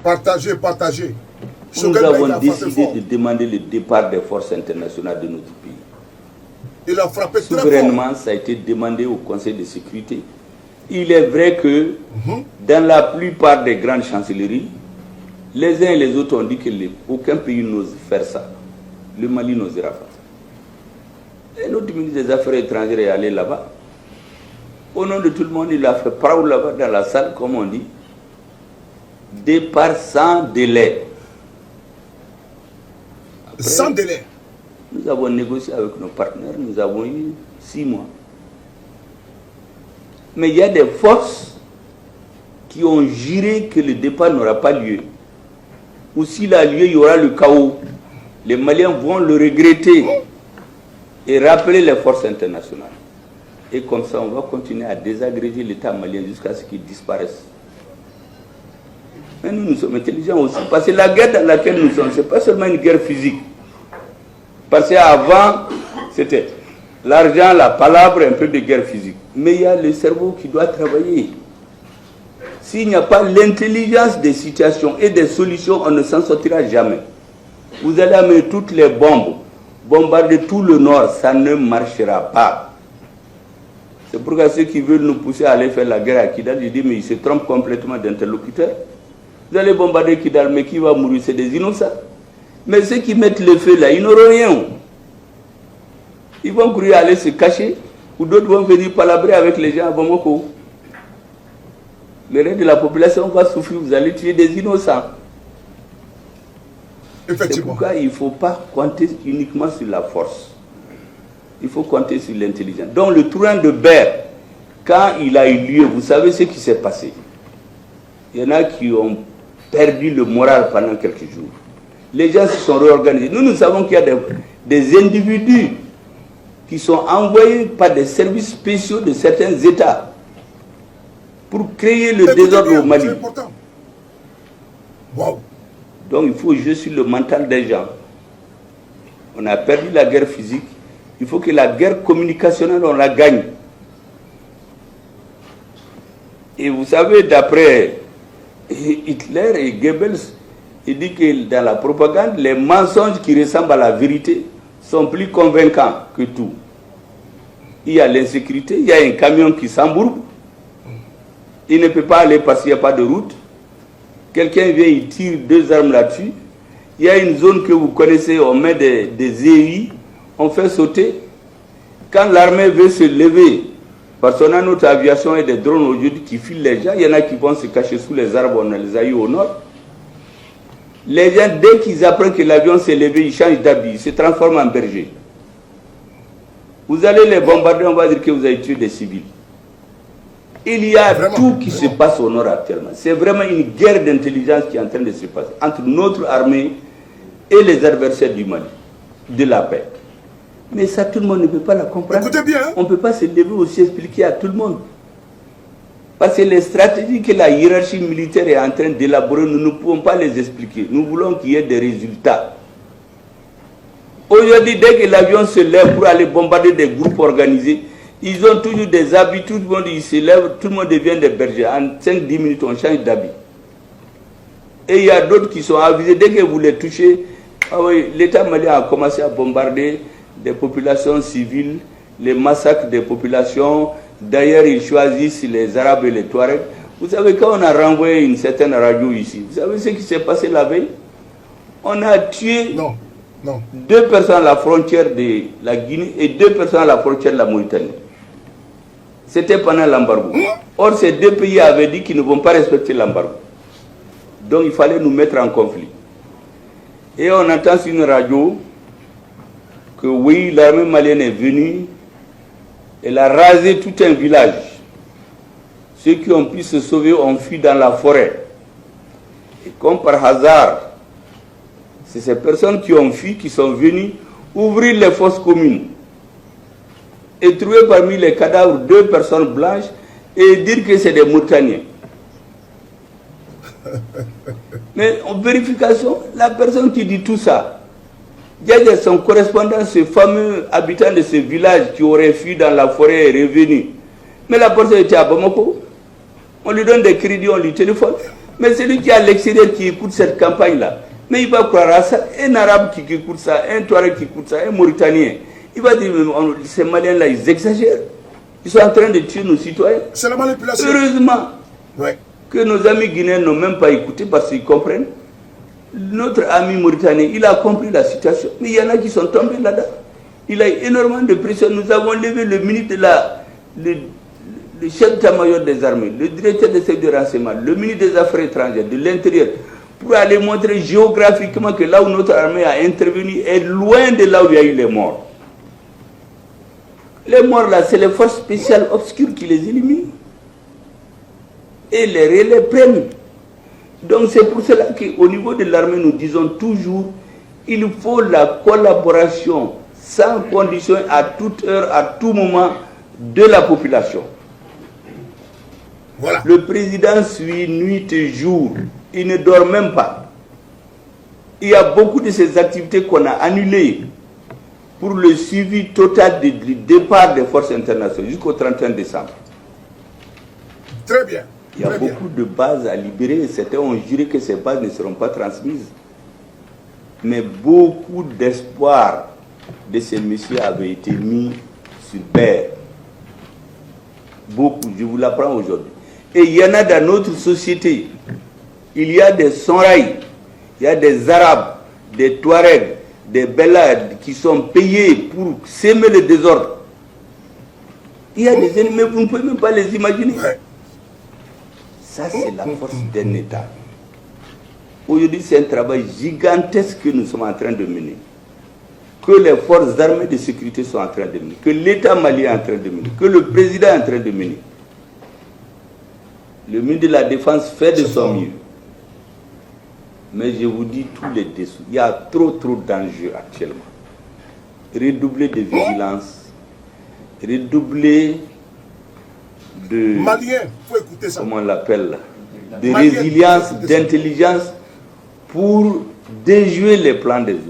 Partagez, partagez. Nous avons décidé de demander le départ des forces internationales de notre pays. Il a frappé très fort. Souverainement, ça a été demandé au Conseil de sécurité. Il est vrai que dans la plupart des grandes chancelleries, les uns et les autres ont dit qu'aucun pays n'ose faire ça. Le Mali n'osera pas. Et notre ministre des Affaires étrangères est allé là-bas. Au nom de tout le monde, il a fait proud là-bas dans la salle, comme on dit. Départ sans délai. Après, sans délai. Nous avons négocié avec nos partenaires, nous avons eu 6 mois. Mais il y a des forces qui ont juré que le départ n'aura pas lieu. Ou s'il a lieu, il y aura le chaos. Les Maliens vont le regretter et rappeler les forces internationales. Et comme ça, on va continuer à désagréger l'État malien jusqu'à ce qu'il disparaisse. Mais nous sommes intelligents aussi. Parce que la guerre dans laquelle nous sommes, ce n'est pas seulement une guerre physique. Parce qu'avant, c'était l'argent, la palabre, un peu de guerre physique. Mais il y a le cerveau qui doit travailler. S'il n'y a pas l'intelligence des situations et des solutions, on ne s'en sortira jamais. Vous allez amener toutes les bombes, bombarder tout le nord, ça ne marchera pas. C'est pourquoi ceux qui veulent nous pousser à aller faire la guerre à Kidal, je dis mais ils se trompent complètement d'interlocuteur. Vous allez bombarder Kidal, mais qui va mourir? C'est des innocents. Mais ceux qui mettent le feu là, ils n'auront rien. Ils vont courir aller se cacher, ou d'autres vont venir palabrer avec les gens à Bamako. Le reste de la population va souffrir, vous allez tuer des innocents. C'est pourquoi il ne faut pas compter uniquement sur la force. Il faut compter sur l'intelligence. Donc le tournant de Berre, quand il a eu lieu, vous savez ce qui s'est passé. Il y en a qui ont perdu le moral pendant quelques jours. Les gens se sont réorganisés. Nous savons qu'il y a des individus qui sont envoyés par des services spéciaux de certains États pour créer le désordre au Mali. Wow. Donc il faut jouer sur le mental des gens. On a perdu la guerre physique. Il faut que la guerre communicationnelle, on la gagne. Et vous savez, d'après Hitler et Goebbels, il dit que dans la propagande, les mensonges qui ressemblent à la vérité sont plus convaincants que tout. Il y a l'insécurité, il y a un camion qui s'embourbe, il ne peut pas aller parce qu'il n'y a pas de route. Quelqu'un vient, il tire 2 armes là-dessus. Il y a une zone que vous connaissez, on met des EI, on fait sauter. Quand l'armée veut se lever, parce qu'on a notre aviation et des drones aujourd'hui qui filent les gens, il y en a qui vont se cacher sous les arbres, on les a eu au nord. Les gens, dès qu'ils apprennent que l'avion s'est levé, ils changent d'habit, ils se transforment en berger. Vous allez les bombarder, on va dire que vous avez tué des civils. Il y a tout qui se passe au nord actuellement. C'est vraiment une guerre d'intelligence qui est en train de se passer entre notre armée et les adversaires du Mali, de la paix. Mais ça, tout le monde ne peut pas la comprendre. Écoutez bien. On ne peut pas se lever aussi expliquer à tout le monde. Parce que les stratégies que la hiérarchie militaire est en train d'élaborer, nous ne pouvons pas les expliquer. Nous voulons qu'il y ait des résultats. Aujourd'hui, dès que l'avion se lève pour aller bombarder des groupes organisés, ils ont toujours des habits, tout le monde il se lève, tout le monde devient des bergers. En 5-10 minutes, on change d'habit. Et il y a d'autres qui sont avisés, dès que vous les touchez, ah oui, l'État malien a commencé à bombarder des populations civiles, les massacres des populations. D'ailleurs, ils choisissent les Arabes et les Touaregs. Vous savez, quand on a renvoyé une certaine radio ici, vous savez ce qui s'est passé la veille? On a tué 2 personnes à la frontière de la Guinée et 2 personnes à la frontière de la Mauritanie. C'était pendant l'embargo. Or, ces 2 pays avaient dit qu'ils ne vont pas respecter l'embargo. Donc, il fallait nous mettre en conflit. Et on entend sur une radio que oui, l'armée malienne est venue, elle a rasé tout un village. Ceux qui ont pu se sauver ont fui dans la forêt. Et comme par hasard, c'est ces personnes qui ont fui qui sont venues ouvrir les fosses communes et trouver parmi les cadavres 2 personnes blanches et dire que c'est des Mauritaniens. Mais en vérification, la personne qui dit tout ça, il y a son correspondant, ce fameux habitant de ce village qui aurait fui dans la forêt et revenu. Mais la personne était à Bamako. On lui donne des crédits, on lui téléphone. Mais celui qui est à l'extérieur qui écoute cette campagne-là, mais il va croire à ça. Un Arabe qui écoute ça, un Touareg qui écoute ça, un Mauritanien, il va dire, ces Maliens-là, ils exagèrent. Ils sont en train de tuer nos citoyens. C'est la manipulation. Heureusement Ouais. que nos amis guinéens n'ont même pas écouté parce qu'ils comprennent. Notre ami mauritanien, il a compris la situation. Mais il y en a qui sont tombés là-dedans. Il a eu énormément de pression. Nous avons levé le ministre le chef d'état-major des armées, le directeur des services de renseignement, le ministre des Affaires étrangères, de l'Intérieur, pour aller montrer géographiquement que là où notre armée a intervenu est loin de là où il y a eu les morts. Les morts là, c'est les forces spéciales obscures qui les éliminent. Et les relais prennent. Donc c'est pour cela qu'au niveau de l'armée, nous disons toujours, il faut la collaboration sans condition à toute heure, à tout moment de la population. Voilà. Le président suit nuit et jour. Il ne dort même pas. Il y a beaucoup de ces activités qu'on a annulées pour le suivi total du départ des forces internationales jusqu'au 31 décembre. Très bien. Il y a beaucoup de bases à libérer. Certains ont juré que ces bases ne seront pas transmises. Mais beaucoup d'espoir de ces messieurs avaient été mis sur paire. Beaucoup, je vous l'apprends aujourd'hui. Et il y en a dans notre société. Il y a des Sonraïs, il y a des Arabes, des Touaregs, des Bellades qui sont payés pour s'aimer le désordre. Il y a des ennemis, vous ne pouvez même pas les imaginer. Ça, c'est la force d'un État. Aujourd'hui, c'est un travail gigantesque que nous sommes en train de mener. Que les forces armées de sécurité sont en train de mener. Que l'État malien est en train de mener. Que le président est en train de mener. Le ministre de la Défense fait de son mieux. Mais je vous dis tous les dessous. Il y a trop d'enjeux actuellement. Redoubler de vigilance. Redoubler de... Malien, il faut écouter ça. Comment on l'appelle là? De résilience, d'intelligence pour déjouer les plans des autres.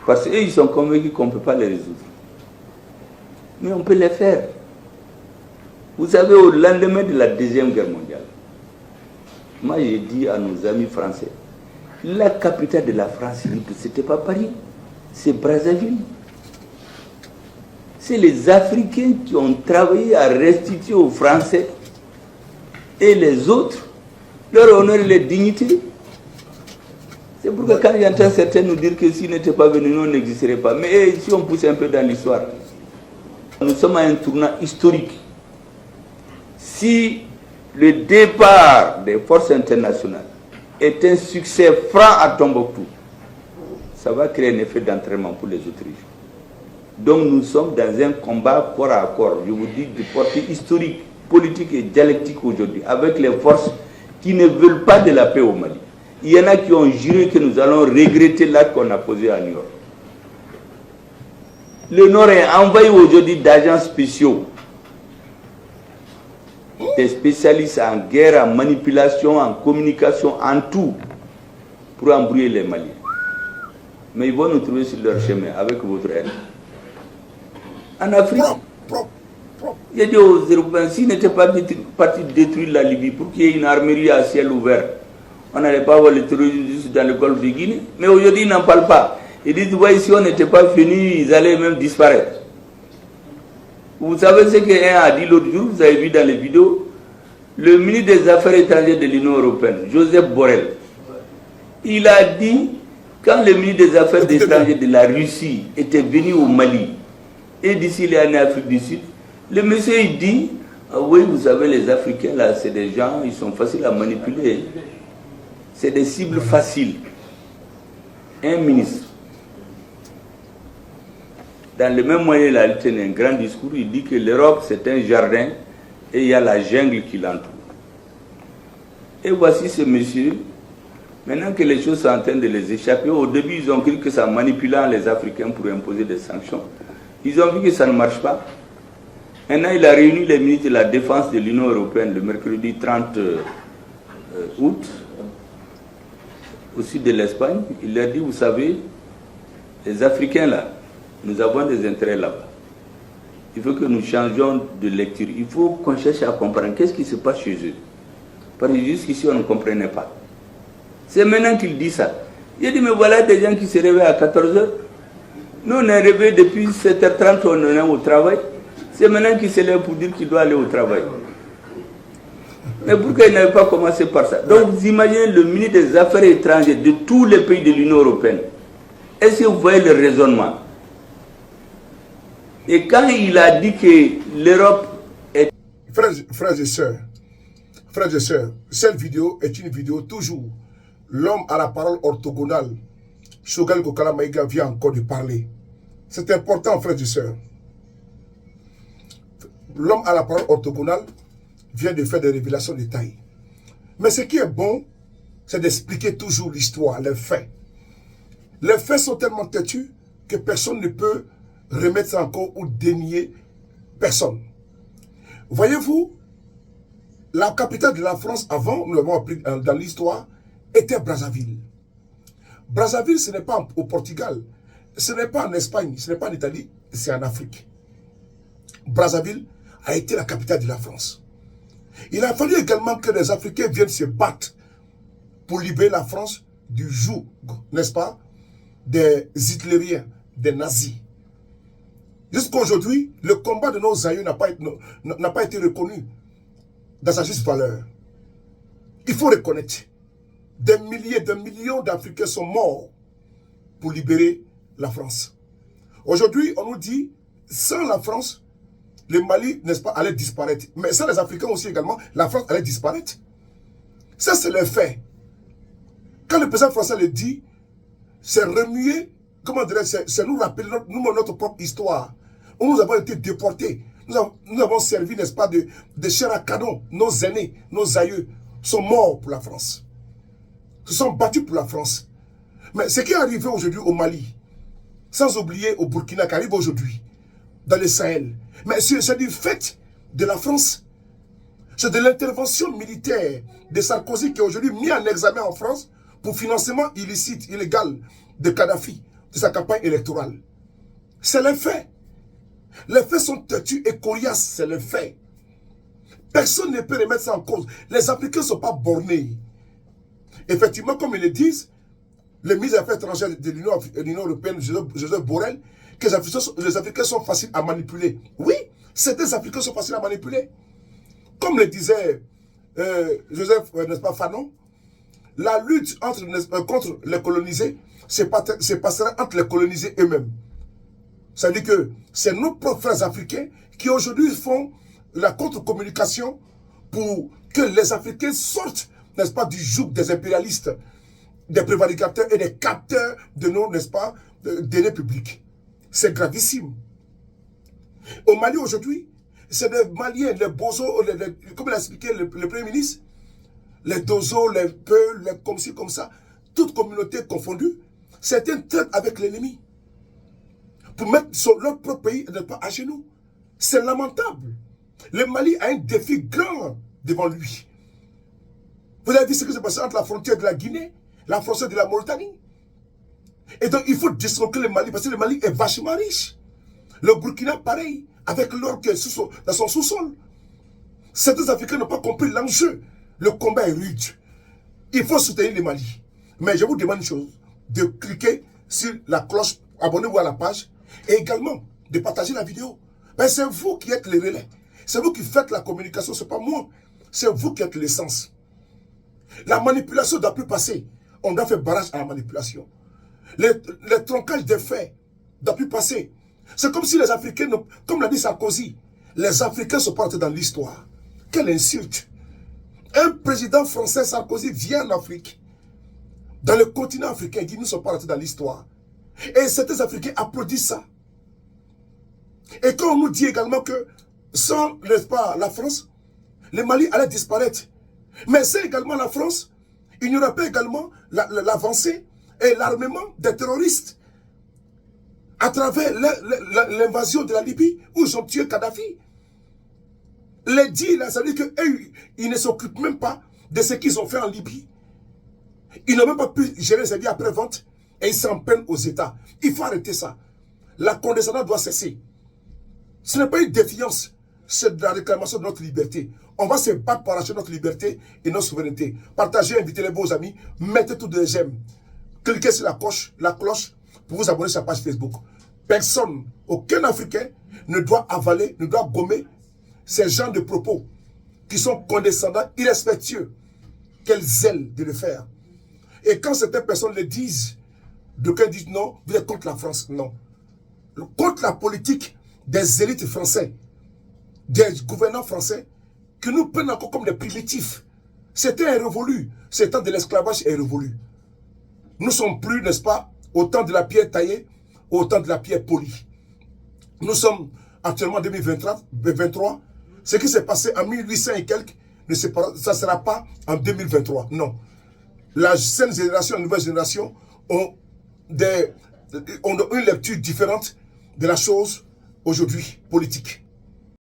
Parce qu'eux, ils sont convaincus qu'on ne peut pas les résoudre. Mais on peut les faire. Vous savez, au lendemain de la Deuxième Guerre mondiale, moi j'ai dit à nos amis français, la capitale de la France libre, ce n'était pas Paris, c'est Brazzaville. C'est les Africains qui ont travaillé à restituer aux Français et les autres leur honneur et leur dignité. C'est pourquoi quand j'entends certains nous dire que s'ils n'étaient pas venus, nous n'existerait pas. Mais si on pousse un peu dans l'histoire, nous sommes à un tournant historique. Si le départ des forces internationales est un succès franc à Tombouctou, ça va créer un effet d'entraînement pour les autres régions. Donc nous sommes dans un combat corps à corps, je vous dis, de portée historique, politique et dialectique aujourd'hui, avec les forces qui ne veulent pas de la paix au Mali. Il y en a qui ont juré que nous allons regretter l'acte qu'on a posé à New York. Le Nord est envahi aujourd'hui d'agents spéciaux, des spécialistes en guerre, en manipulation, en communication, en tout, pour embrouiller les Maliens. Mais ils vont nous trouver sur leur chemin avec votre aide. En Afrique, il y a des Européens, s'ils n'étaient pas partis détruire la Libye pour qu'il y ait une armerie à ciel ouvert, on n'allait pas voir les terroristes dans le golfe de Guinée. Mais aujourd'hui, ils n'en parlent pas. Ils disent, ouais, si on n'était pas venus, ils allaient même disparaître. Vous savez ce qu'un a dit l'autre jour, vous avez vu dans les vidéos, le ministre des Affaires étrangères de l'Union européenne, Joseph Borrell, il a dit, quand le ministre des Affaires étrangères de la Russie était venu au Mali, et d'ici il est en Afrique du Sud, le monsieur il dit, ah oui, vous savez, les Africains là, c'est des gens, ils sont faciles à manipuler. C'est des cibles faciles. Un ministre, dans le même moyen, il a tenu un grand discours, il dit que l'Europe c'est un jardin et il y a la jungle qui l'entoure. Et voici ce monsieur, maintenant que les choses sont en train de les échapper, au début ils ont cru que ça manipulant les Africains pour imposer des sanctions. Ils ont vu que ça ne marche pas. Maintenant il a réuni les ministres de la Défense de l'Union européenne le mercredi 30 août, au sud de l'Espagne. Il leur dit, vous savez, les Africains là, nous avons des intérêts là-bas. Il faut que nous changions de lecture. Il faut qu'on cherche à comprendre qu'est-ce qui se passe chez eux. Parce que jusqu'ici, on ne comprenait pas. C'est maintenant qu'il dit ça. Il dit, mais voilà des gens qui se réveillent à 14h. Nous, on est réveillés depuis 7h30, on est au travail. C'est maintenant qu'il se lève pour dire qu'il doit aller au travail. Mais pourquoi il n'avait pas commencé par ça? Donc, vous imaginez le ministre des Affaires étrangères de tous les pays de l'Union européenne. Est-ce que vous voyez le raisonnement? Et quand il a dit que l'Europe est... Frères et sœurs, cette vidéo est une vidéo toujours. L'homme à la parole orthogonale, Choguel Kokala Maïga vient encore de parler. C'est important, frères et sœurs. L'homme à la parole orthogonale vient de faire des révélations de taille. Mais ce qui est bon, c'est d'expliquer toujours l'histoire, les faits. Les faits sont tellement têtus que personne ne peut remettre ça en cause ou dénier personne. Voyez-vous, la capitale de la France avant, nous l'avons appris dans l'histoire, était Brazzaville. Brazzaville, ce n'est pas au Portugal, ce n'est pas en Espagne, ce n'est pas en Italie, c'est en Afrique. Brazzaville a été la capitale de la France. Il a fallu également que les Africains viennent se battre pour libérer la France du joug, n'est-ce pas, des hitlériens, des nazis. Jusqu'à aujourd'hui, le combat de nos aïeux n'a pas été reconnu dans sa juste valeur. Il faut reconnaître, des milliers, des millions d'Africains sont morts pour libérer la France. Aujourd'hui, on nous dit, sans la France, le Mali, n'est-ce pas, allait disparaître. Mais sans les Africains aussi également, la France allait disparaître. Ça, c'est le fait. Quand le président français le dit, c'est remuer, comment dirais-je, c'est nous rappeler notre propre histoire. Où nous avons été déportés. Nous avons servi, n'est-ce pas, de chair à canon. Nos aînés, nos aïeux sont morts pour la France. Se sont battus pour la France. Mais ce qui est arrivé aujourd'hui au Mali, sans oublier au Burkina qui arrive aujourd'hui, dans le Sahel, mais c'est du fait de la France. C'est de l'intervention militaire de Sarkozy qui est aujourd'hui mis en examen en France pour financement illicite, illégal de Kadhafi, de sa campagne électorale. C'est les faits. Les faits sont têtus et coriaces, c'est les faits. Personne ne peut remettre ça en cause. Les Africains ne sont pas bornés. Effectivement, comme ils le disent, le ministre des Affaires étrangères de l'Union européenne, Joseph Borrell, que les Africains sont faciles à manipuler. Oui, certains Africains sont faciles à manipuler. Comme le disait Joseph, n'est-ce pas, Fanon, la lutte contre les colonisés se passera entre les colonisés eux-mêmes. C'est-à-dire que c'est nos propres frères africains qui aujourd'hui font la contre-communication pour que les Africains sortent, n'est-ce pas, du joug des impérialistes, des prévaricateurs et des capteurs de nos, n'est-ce pas, délais publics. C'est gravissime. Au Mali aujourd'hui, c'est des Maliens, les bozos, comme l'a expliqué le Premier ministre, les dozos, les peuls, les comme ci, comme ça, toutes communautés confondues, certains traitent avec l'ennemi pour mettre leur propre pays à genoux. C'est lamentable. Le Mali a un défi grand devant lui. Vous avez vu ce qui s'est passé entre la frontière de la Guinée, la frontière de la Mauritanie. Et donc il faut disloquer le Mali parce que le Mali est vachement riche. Le Burkina, pareil, avec l'or qui est dans son sous-sol. Certains Africains n'ont pas compris l'enjeu. Le combat est rude. Il faut soutenir le Mali. Mais je vous demande une chose, de cliquer sur la cloche, abonnez-vous à la page, et également de partager la vidéo. Ben, c'est vous qui êtes les relais. C'est vous qui faites la communication, ce n'est pas moi. C'est vous qui êtes l'essence. La manipulation doit plus passer. On doit faire barrage à la manipulation. Les troncages des faits ne doivent plus passer. C'est comme si les Africains, comme l'a dit Sarkozy, les Africains sont pas entrés dans l'histoire. Quelle insulte! Un président français, Sarkozy, vient en Afrique, dans le continent africain, il dit nous ne sommes pas rentrés dans l'histoire. Et certains Africains applaudissent ça. Et quand on nous dit également que sans, n'est-ce pas, la France, le Mali allait disparaître. Mais c'est également la France, il n'y aura pas également l'avancée et l'armement des terroristes à travers l'invasion de la Libye où ils ont tué Kadhafi. Les dits, là, ça veut dire qu'ils ne s'occupent même pas de ce qu'ils ont fait en Libye. Ils n'ont même pas pu gérer ces vies après-vente et ils s'en prennent aux États. Il faut arrêter ça. La condescendance doit cesser. Ce n'est pas une défiance, c'est de la réclamation de notre liberté. On va se battre pour arracher notre liberté et notre souveraineté. Partagez, invitez les beaux amis, mettez tout de j'aime. Cliquez sur la cloche pour vous abonner sur la page Facebook. Personne, aucun Africain ne doit avaler, ne doit gommer ces gens de propos qui sont condescendants, irrespectueux. Quel zèle de le faire. Et quand certaines personnes le disent, d'aucuns disent non, vous êtes contre la France. Non. Contre la politique des élites français, des gouvernants français, qui nous prennent encore comme des primitifs. C'était un révolu. Ce temps de l'esclavage est révolu. Nous ne sommes plus, n'est-ce pas, au temps de la pierre taillée, au temps de la pierre polie. Nous sommes actuellement en 2023. Ce qui s'est passé en 1800 et quelques, ça ne sera pas en 2023. Non. La jeune génération, la nouvelle génération ont une lecture différente de la chose aujourd'hui politique.